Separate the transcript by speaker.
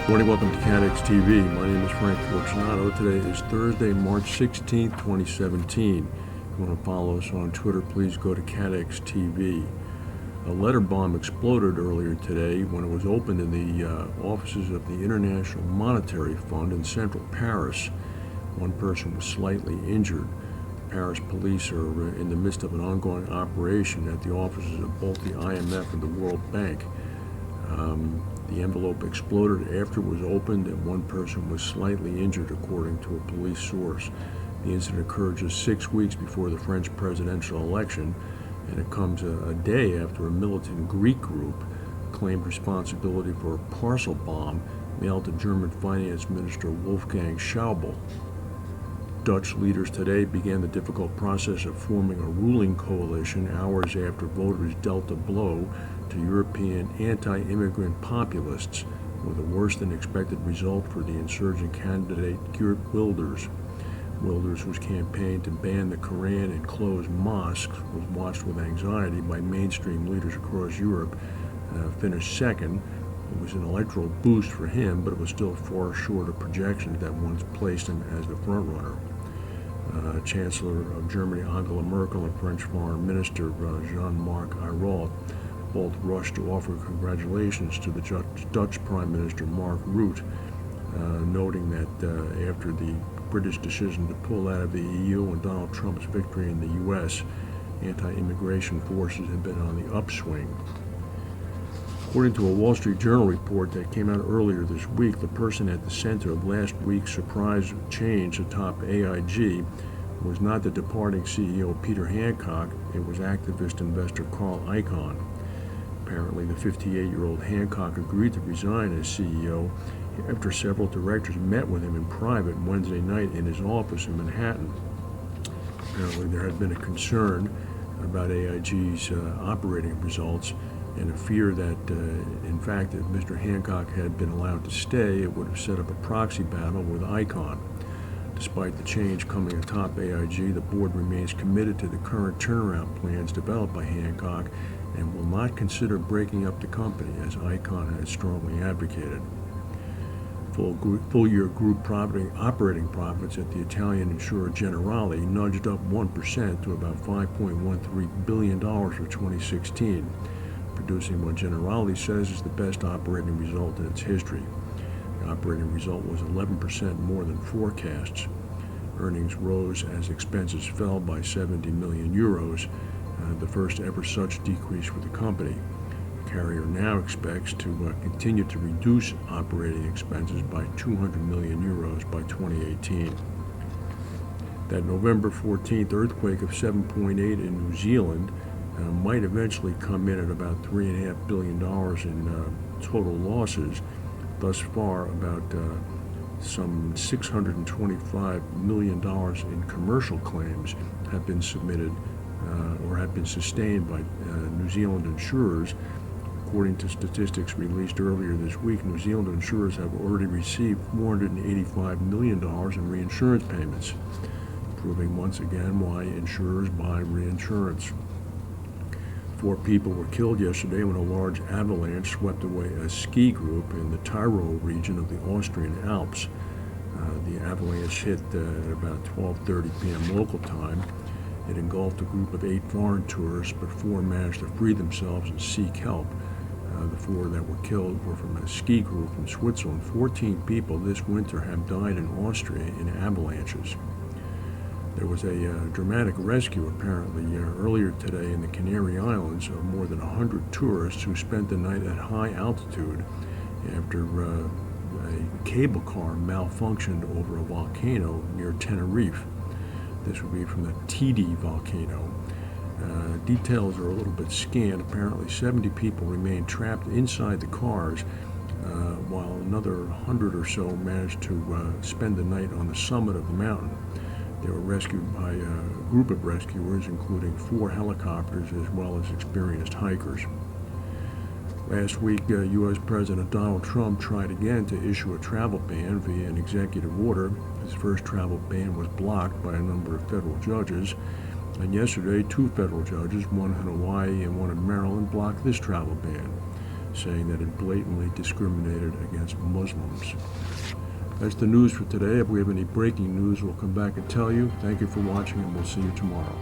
Speaker 1: Morning, welcome to CATEX TV. My name is Frank Fortunato. Today is Thursday, March 16, 2017. If you want to follow us on Twitter, please go to CATEX TV. A letter bomb exploded earlier today when it was opened in the offices of the International Monetary Fund in central Paris. One person was slightly injured. Paris police are in the midst of an ongoing operation at the offices of both the IMF and the World Bank. The envelope exploded after it was opened, and one person was slightly injured, according to a police source. The incident occurred just 6 weeks before the French presidential election, and it comes a day after a militant Greek group claimed responsibility for a parcel bomb mailed to German Finance Minister Wolfgang Schäuble. Dutch leaders today began the difficult process of forming a ruling coalition hours after voters dealt a blow to European anti-immigrant populists with a worse-than-expected result for the insurgent candidate Geert Wilders. Wilders, whose campaign to ban the Quran and close mosques was watched with anxiety by mainstream leaders across Europe, finished second. It was an electoral boost for him, but it was still far short of projections that once placed him as the frontrunner. Chancellor of Germany Angela Merkel and French Foreign Minister Jean-Marc Ayrault both rushed to offer congratulations to the Dutch Prime Minister Mark Rutte, noting that after the British decision to pull out of the EU and Donald Trump's victory in the U.S., anti-immigration forces have been on the upswing. According to a Wall Street Journal report that came out earlier this week, the person at the center of last week's surprise change atop AIG was not the departing CEO Peter Hancock, it was activist investor Carl Icahn. Apparently, the 58-year-old Hancock agreed to resign as CEO after several directors met with him in private Wednesday night in his office in Manhattan. Apparently, there had been a concern about AIG's operating results and a fear that, in fact, if Mr. Hancock had been allowed to stay, it would have set up a proxy battle with Icahn. Despite the change coming atop AIG, the board remains committed to the current turnaround plans developed by Hancock and will not consider breaking up the company, as Icahn has strongly advocated. Full-year group operating profits at the Italian insurer Generali nudged up 1% to about $5.13 billion for 2016. Producing what Generali says is the best operating result in its history. The operating result was 11% more than forecasts. Earnings rose as expenses fell by 70 million euros, the first ever such decrease for the company. The carrier now expects to continue to reduce operating expenses by 200 million euros by 2018. That November 14th earthquake of 7.8 in New Zealand might eventually come in at about $3.5 billion in total losses. Thus far, about some $625 million in commercial claims have been submitted or have been sustained by New Zealand insurers. According to statistics released earlier this week, New Zealand insurers have already received $485 million in reinsurance payments, proving once again why insurers buy reinsurance. 4 people were killed yesterday when a large avalanche swept away a ski group in the Tyrol region of the Austrian Alps. The avalanche hit at about 12:30 p.m. local time. It engulfed a group of 8 foreign tourists, but 4 managed to free themselves and seek help. The 4 that were killed were from a ski group from Switzerland. 14 people this winter have died in Austria in avalanches. There was a dramatic rescue, apparently, earlier today in the Canary Islands of more than 100 tourists who spent the night at high altitude after a cable car malfunctioned over a volcano near Tenerife. This would be from the Tidi volcano. Details are a little bit scant. Apparently 70 people remained trapped inside the cars, while another 100 or so managed to spend the night on the summit of the mountain. They were rescued by a group of rescuers, including 4 helicopters as well as experienced hikers. Last week, U.S. President Donald Trump tried again to issue a travel ban via an executive order. His first travel ban was blocked by a number of federal judges. And yesterday, 2 federal judges, one in Hawaii and one in Maryland, blocked this travel ban. saying that it blatantly discriminated against Muslims. That's the news for today. If we have any breaking news, we'll come back and tell you. Thank you for watching, and we'll see you tomorrow.